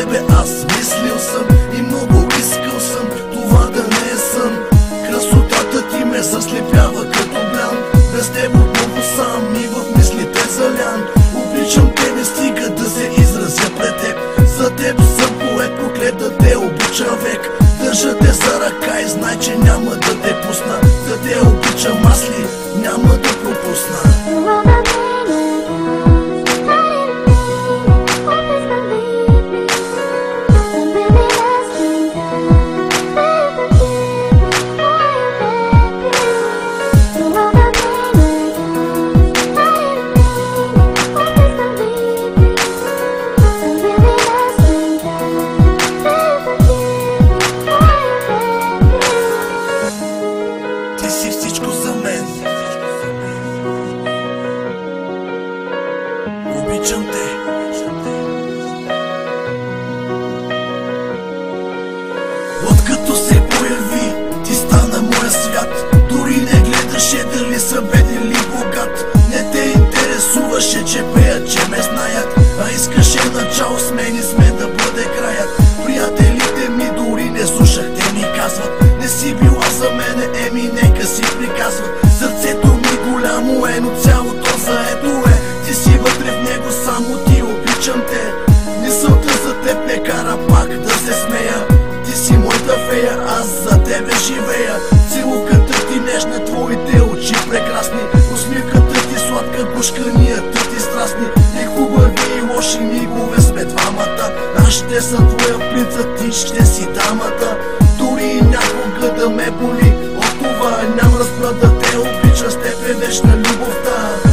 тебе аз мислил съм и много искал съм това да не е сън. Красотата ти ме заслепява като блян, без теб отново сам и в мислите залян. Обичам те, не стига да се изразя пред теб. За теб съм поет, проклет да те обичам век. Държа те за ръка и знай, че няма да те пусна. Да те обичам аз ли, няма да пропусна. Ти си всичко за мен. Обичам те. Откато се появи, ти стана моя свят. Дори не гледаше дали съм беден или богат. Не те интересуваше, че пеят, че ме знаят, а искаше начало с мен и сме да бъде краят. Приятелите ми дори не слушах, те ми казват: не си била за мене, еми нека си приказват. Сърцето ми голямо е, но цялото заето е. Ти си вътре в него, само ти, обичам те. Мисълта за теб ме кара пак да се смея. Ти си моята фея, аз за тебе живея. Целуката ти нежна, твоите очи прекрасни, усмивката ти сладка, гушканията ти страстни. И хубави и лоши мигове сме двамата. Аз ще съм твоя принц, а ти ще си дамата. Дори и някога да ме боли от това, нямам разбра да те обича, с теб е вечна любовта.